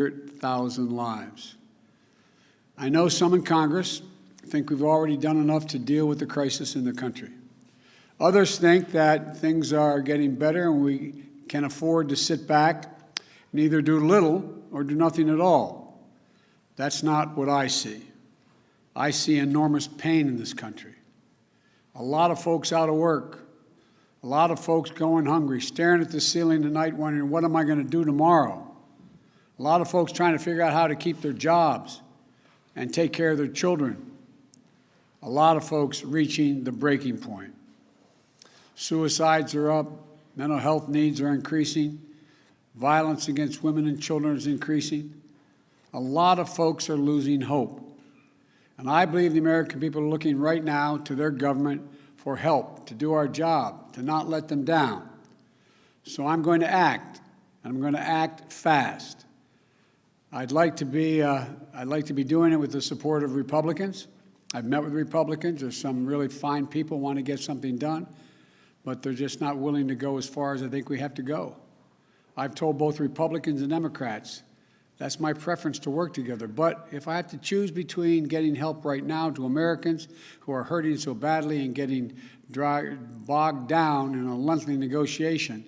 100,000 lives. I know some in Congress think we've already done enough to deal with the crisis in the country. Others think that things are getting better and we can afford to sit back and either do little or do nothing at all. That's not what I see. I see enormous pain in this country. A lot of folks out of work, a lot of folks going hungry, staring at the ceiling tonight wondering, what am I going to do tomorrow? A lot of folks trying to figure out how to keep their jobs and take care of their children. A lot of folks reaching the breaking point. Suicides are up, mental health needs are increasing, violence against women and children is increasing. A lot of folks are losing hope. And I believe the American people are looking right now to their government for help, to do our job, to not let them down. So I'm going to act, and I'm going to act fast. I'd like to be doing it with the support of Republicans. I've met with Republicans. There's some really fine people who want to get something done, but they're just not willing to go as far as I think we have to go. I've told both Republicans and Democrats that's my preference, to work together. But if I have to choose between getting help right now to Americans who are hurting so badly and getting bogged down in a lengthy negotiation,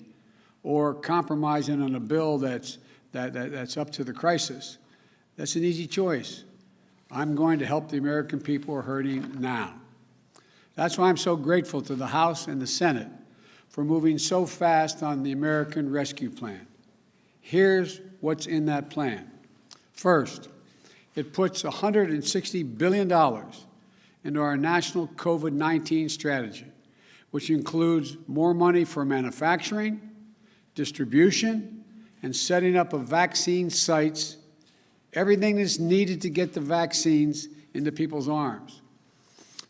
or compromising on a bill that's up to the crisis, that's an easy choice. I'm going to help the American people who are hurting now. That's why I'm so grateful to the House and the Senate for moving so fast on the American Rescue Plan. Here's what's in that plan. First, it puts $160 billion into our national COVID-19 strategy, which includes more money for manufacturing, distribution, and setting up of vaccine sites, everything that's needed to get the vaccines into people's arms.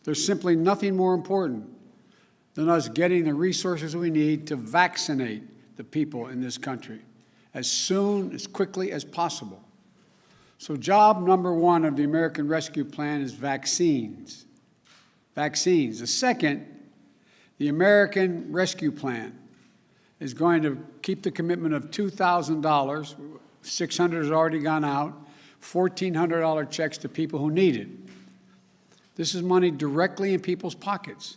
There's simply nothing more important than us getting the resources we need to vaccinate the people in this country as soon, as quickly as possible. So job number one of the American Rescue Plan is vaccines. Vaccines. The second, the American Rescue Plan is going to keep the commitment of $2,000, $600 has already gone out, $1,400 checks to people who need it. This is money directly in people's pockets.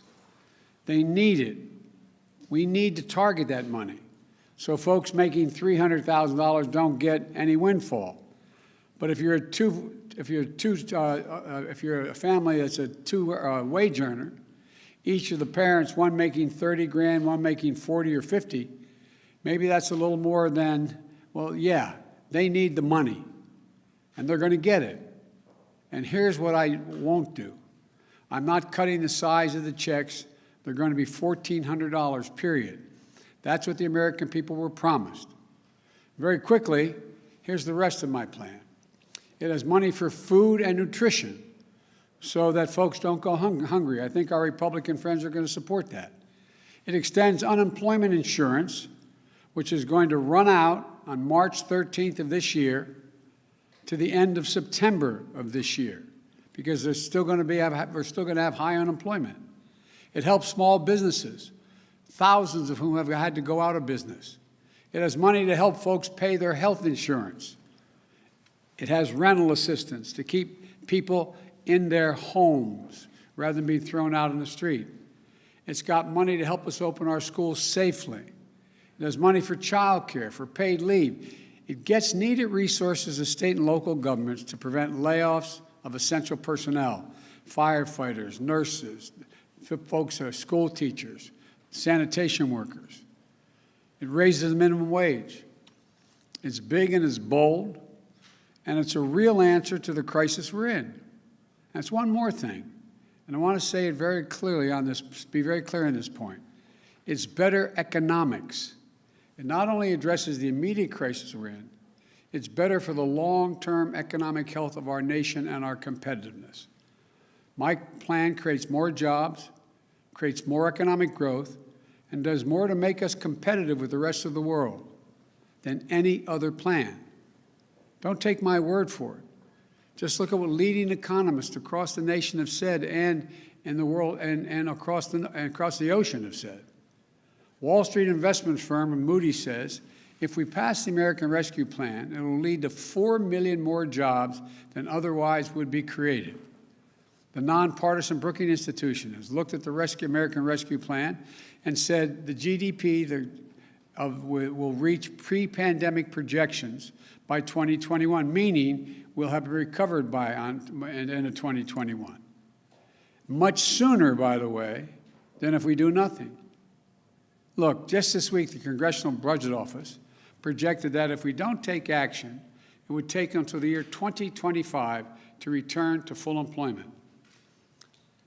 They need it. We need to target that money, so folks making $300,000 don't get any windfall. But if you're a family that's a wage earner, each of the parents, one making 30 grand, one making 40 or 50, maybe that's a little more than, well, yeah, they need the money, and they're going to get it. And here's what I won't do. I'm not cutting the size of the checks. They're going to be $1,400, period. That's what the American people were promised. Very quickly, here's the rest of my plan. It has money for food and nutrition so that folks don't go hungry. I think our Republican friends are going to support that. It extends unemployment insurance, which is going to run out on March 13th of this year to the end of September of this year, because we're still going to have high unemployment. It helps small businesses, thousands of whom have had to go out of business. It has money to help folks pay their health insurance. It has rental assistance to keep people in their homes rather than being thrown out on the street. It's got money to help us open our schools safely. It has money for child care, for paid leave. It gets needed resources of state and local governments to prevent layoffs of essential personnel, firefighters, nurses, folks who are school teachers, sanitation workers. It raises the minimum wage. It's big and it's bold, and it's a real answer to the crisis we're in. That's one more thing, and I want to say it very clearly on this, be very clear on this point. It's better economics. It not only addresses the immediate crisis we're in, it's better for the long-term economic health of our nation and our competitiveness. My plan creates more jobs, creates more economic growth, and does more to make us competitive with the rest of the world than any other plan. Don't take my word for it. Just look at what leading economists across the nation have said, and in the world and across the ocean have said. Wall Street investment firm Moody's says If we pass the American Rescue Plan, it will lead to 4 million more jobs than otherwise would be created. The nonpartisan Brookings Institution has looked at the American Rescue Plan and said the GDP will reach pre-pandemic projections by 2021, meaning we'll have recovered by the end of 2021. Much sooner, by the way, than if we do nothing. Look, just this week, the Congressional Budget Office projected that if we don't take action, it would take until the year 2025 to return to full employment.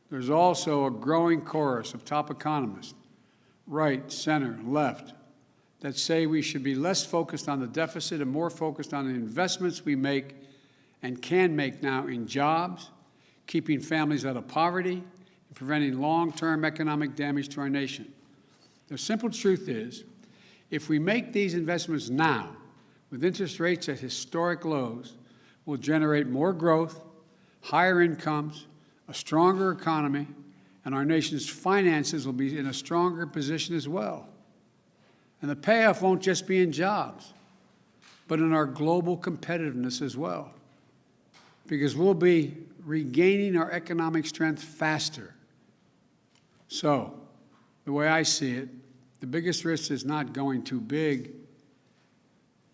There's also a growing chorus of top economists, right, center, left, that say we should be less focused on the deficit and more focused on the investments we make and can make now in jobs, keeping families out of poverty, and preventing long-term economic damage to our nation. The simple truth is, if we make these investments now, with interest rates at historic lows, we'll generate more growth, higher incomes, a stronger economy, and our nation's finances will be in a stronger position as well. And the payoff won't just be in jobs, but in our global competitiveness as well, because we'll be regaining our economic strength faster. So, the way I see it, the biggest risk is not going too big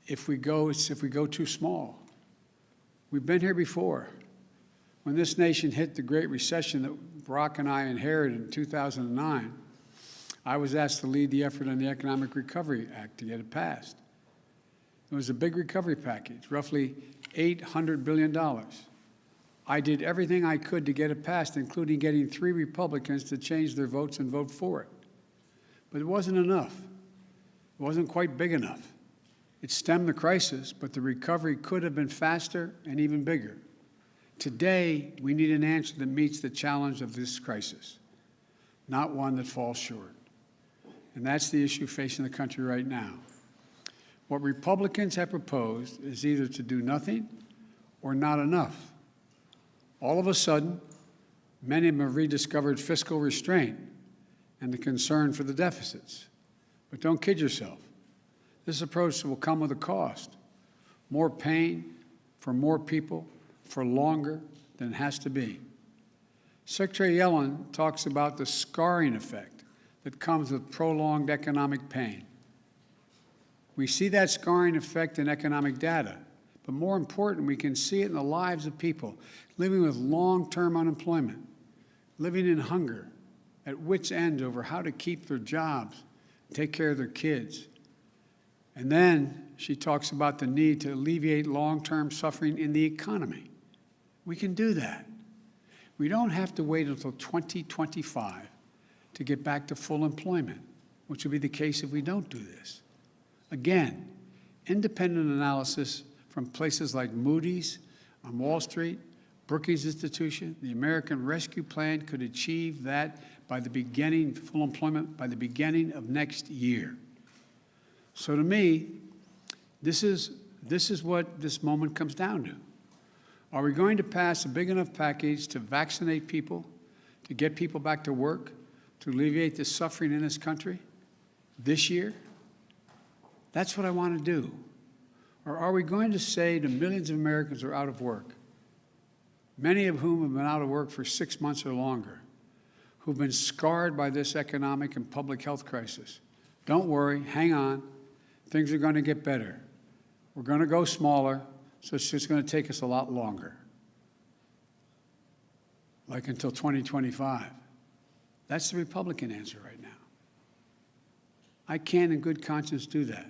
if we go too small. We've been here before. When this nation hit the Great Recession that Barack and I inherited in 2009, I was asked to lead the effort on the Economic Recovery Act to get it passed. It was a big recovery package, roughly $800 billion. I did everything I could to get it passed, including getting 3 Republicans to change their votes and vote for it. But it wasn't enough. It wasn't quite big enough. It stemmed the crisis, but the recovery could have been faster and even bigger. Today, we need an answer that meets the challenge of this crisis, not one that falls short. And that's the issue facing the country right now. What Republicans have proposed is either to do nothing or not enough. All of a sudden, many of them have rediscovered fiscal restraint and the concern for the deficits. But don't kid yourself. This approach will come with a cost. More pain for more people for longer than it has to be. Secretary Yellen talks about the scarring effect that comes with prolonged economic pain. We see that scarring effect in economic data, but more important, we can see it in the lives of people living with long-term unemployment, living in hunger, at wits' end over how to keep their jobs, take care of their kids. And then she talks about the need to alleviate long-term suffering in the economy. We can do that. We don't have to wait until 2025 to get back to full employment, which will be the case if we don't do this. Again, independent analysis from places like Moody's on Wall Street, Brookings Institution, the American Rescue Plan could achieve that by the beginning, full employment, by the beginning of next year. So to me, this is what this moment comes down to. Are we going to pass a big enough package to vaccinate people, to get people back to work, to alleviate the suffering in this country this year? That's what I want to do. Or are we going to say to millions of Americans who are out of work, many of whom have been out of work for 6 months or longer, who've been scarred by this economic and public health crisis, don't worry, hang on, things are going to get better. We're going to go smaller, so it's just going to take us a lot longer, like until 2025. That's the Republican answer right now. I can't in good conscience do that.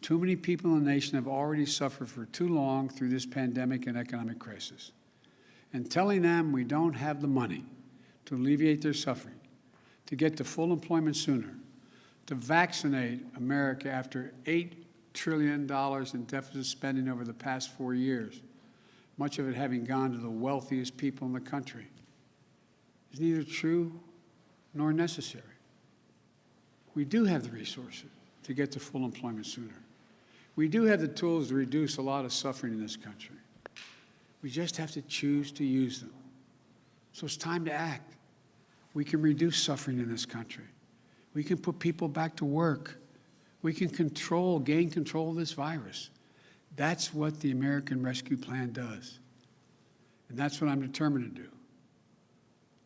Too many people in the nation have already suffered for too long through this pandemic and economic crisis. And telling them we don't have the money to alleviate their suffering, to get to full employment sooner, to vaccinate America after $8 trillion in deficit spending over the past 4 years, much of it having gone to the wealthiest people in the country, is neither true nor necessary. We do have the resources to get to full employment sooner. We do have the tools to reduce a lot of suffering in this country. We just have to choose to use them. So it's time to act. We can reduce suffering in this country. We can put people back to work. we can gain control of this virus. That's what the American Rescue Plan does. And that's what I'm determined to do.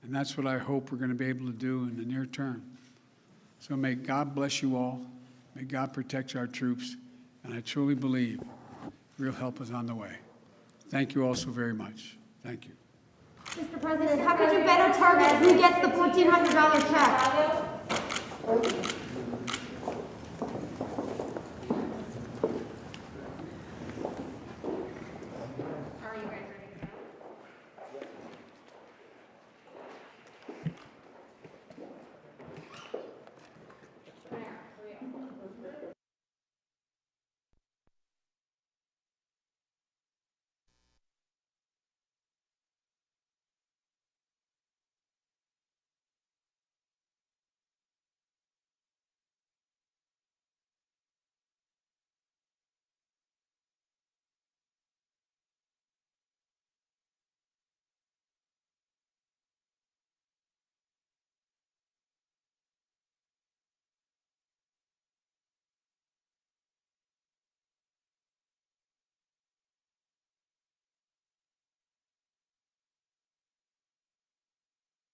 And that's what I hope we're going to be able to do in the near term. So may God bless you all. May God protect our troops. And I truly believe real help is on the way. Thank you all so very much. Thank you. Mr. President, how could you better target who gets the $1,400 check?